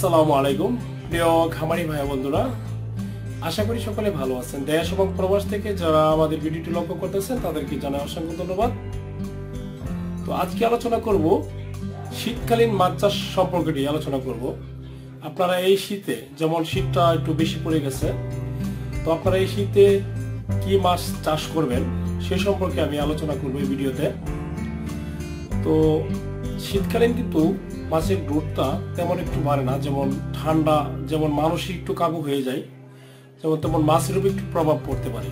আসসালামু আলাইকুম প্রিয় খামারি ভাই বন্ধুরা, আশা করি সকলে ভালো আছেন। দেশ এবং প্রবাস থেকে যারা আমাদের ভিডিওটি লক্ষ্য করতেছেন তাদেরকে জানাই অসংখ্য ধন্যবাদ। তো আজকে আলোচনা করব শীতকালীন মাছ চাষ সম্পর্কে আলোচনা করব। আপনারা এই শীতে, যেমন শীতটা একটু বেশি পড়ে গেছে, তো আপনারা এই শীতে কি মাছ চাষ করবেন সে সম্পর্কে আমি আলোচনা করব এই ভিডিওতে। তো শীতকালীন কিন্তু মাছের গ্রোথটা তেমন একটু বাড়ে না, যেমন ঠান্ডা, যেমন মানসিক একটু কাবু হয়ে যায়, যেমন তেমন মাছের উপর একটু প্রভাব পড়তে পারে।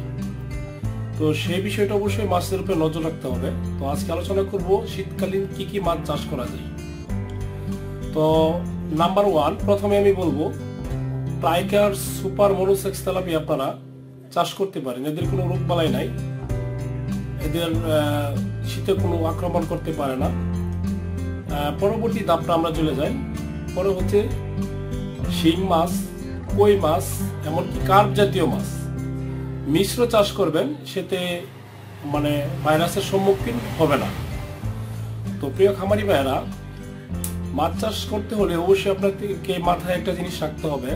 তো সেই বিষয়টা অবশ্যই মাছের উপরে নজর রাখতে হবে। তো আজকে আলোচনা করব শীতকালীন কি কি মাছ চাষ করা যায়। তো নাম্বার 1, প্রথমে আমি বলবো ট্রাইকার সুপার মনোসেক্স তেলাপিয়া আপনারা চাষ করতে পারেন। এদের কোনো রোগ বালাই নাই, এদের শীতে কোনো আক্রমণ করতে পারে না। পরবর্তী ধাপটা আমরা চলে যাই। পরে হচ্ছে শিং মাছ, কই মাছ, এমনকি কার্প জাতীয় মাছ মিশ্র চাষ করবেন, সেতে মানে ভাইরাসের সম্মুখীন হবে না। তো প্রিয় খামারি ভাইয়েরা, মাছ চাষ করতে হলে অবশ্যই আপনাকে মাথায় একটা জিনিস রাখতে হবে,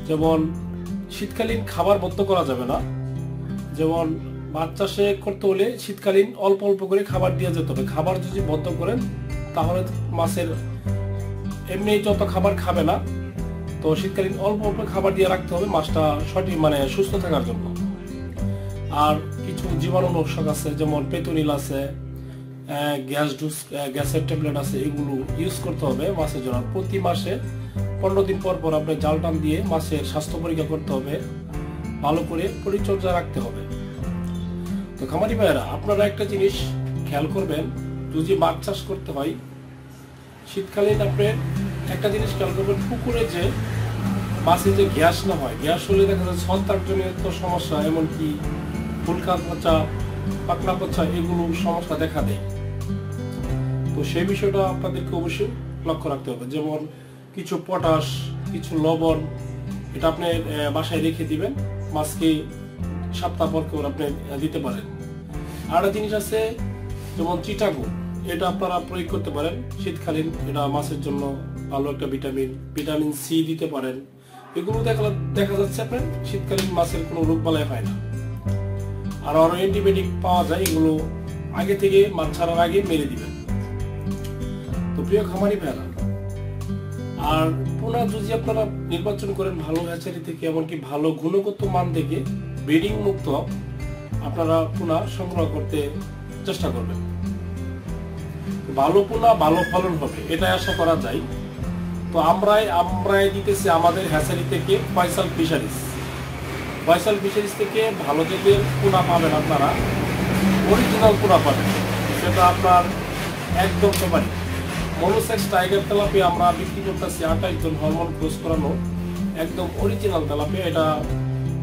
যেমন শীতকালীন খাবার বদ্ধ করা যাবে না। যেমন মাছ চাষে করতে হলে শীতকালীন অল্প অল্প করে খাবার দিয়ে যেতে হবে। খাবার যদি বদ্ধ করেন তাহলে মাছের এমনি যত খাবার খাবে না। তো শীতকালীন অল্প অল্প খাবার দিয়ে রাখতে হবে মাছটা সঠিক মানে সুস্থ থাকার জন্য। আর কিছু জীবাণুনাশক আছে, যেমন পেতুনিল আছে, গ্যাসের ট্যাবলেট আছে, এগুলো ইউজ করতে হবে মাছের জন্য। প্রতি মাসে 15 দিন পর পর আপনি জাল টান দিয়ে মাছের স্বাস্থ্য পরীক্ষা করতে হবে, ভালো করে পরিচর্যা রাখতে হবে। তো খামারি ভাইয়েরা, আপনারা একটা জিনিস খেয়াল করবেন, যদি মাছ চাষ করতে হয় শীতকালীন, আপনি একটা জিনিস খেয়াল করবেন, পুকুরে যে মাছে যে গ্যাস না হয়, গ্যাস হলে দেখা যায় ছত্রাকজনিত সমস্যা, এমনকি ফুলকা পচা, পাকনা পচা, এগুলো সমস্যা দেখা দেয়। তো সেই বিষয়টা আপনাদেরকে অবশ্যই লক্ষ্য রাখতে হবে। যেমন কিছু পটাশ, কিছু লবণ, এটা আপনি বাসায় রেখে দিবেন, মাছকে সপ্তাহ পর করে আপনি দিতে পারেন। আর একটা জিনিস আছে যেমন চিটাগুড়, এটা আপনারা প্রয়োগ করতে পারেন শীতকালীন। এটা মাছের জন্য ভালো একটা ভিটামিন সি দিতে পারেন। এগুলো দেখা যাচ্ছে আপনার শীতকালীন মাছের কোনো রোগ বালাই হয় না। আর আরো অ্যান্টিবায়োটিক পাওয়া যায়, এগুলো আগে থেকে মাছ ছাড়ার আগে মেরে দিবেন। তো প্রিয় খামারি ভাইরা, আর পোনা যদি আপনারা নির্বাচন করেন ভালো হ্যাচারি থেকে, এমনকি ভালো গুণগত মান থেকে ব্রিডিং মুক্ত আপনারা পোনা সংগ্রহ করতে চেষ্টা করবেন। ভালো পোনা ভালো ফলন হবে, এটাই আশা করা যায়। তো আমরাই দিতেছি আমাদের হ্যাচারি থেকে ফয়সাল ফিশারিজ থেকে ভালো জাতের পোনা পাবেন, আপনারা অরিজিনাল পোনা পাবেন, সেটা আপনার একদম সবারই। মনোসেক্স টাইগার তেলাপিয়া আমরা বিক্রি করতেছি 28 জন হরমোন ক্রস করানো, একদম অরিজিনাল তেলাপিয়া। এটা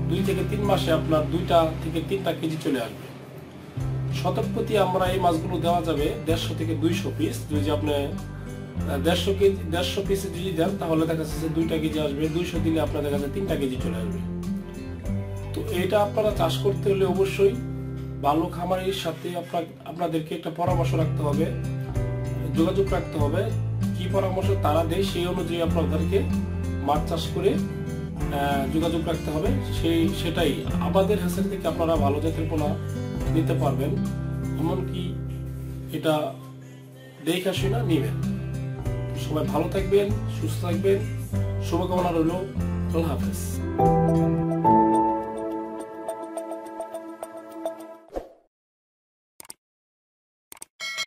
2 থেকে 3 মাসে আপনার 2টা থেকে 3টা কেজি চলে আসবে। শতক প্রতি আমরা এই মাছগুলো দেওয়া যাবে 150 থেকে 200 পিস। যদি আপনি 150 পিসে যদি দেন তাহলে দেখা যাচ্ছে 2টা কেজি আসবে, 200 দিলে আপনার দেখা যাচ্ছে 3টা কেজি চলে আসবে। তো এটা আপনারা চাষ করতে হলে অবশ্যই ভালো খামারের সাথে আপনাদেরকে একটা পরামর্শ রাখতে হবে, যোগাযোগ রাখতে হবে। কি পরামর্শ তারা দেয় সেই অনুযায়ী আপনাদেরকে মাছ চাষ করে যোগাযোগ রাখতে হবে। সেটাই আমাদের হ্যাচারি থেকে আপনারা ভালো জাতের পোনা নিতে পারবেন, এমনকি এটা দেখে শুনে নিবেন। সবাই ভালো থাকবেন, সুস্থ থাকবেন, শুভকামনা রইল। আল্লাহ হাফেজ।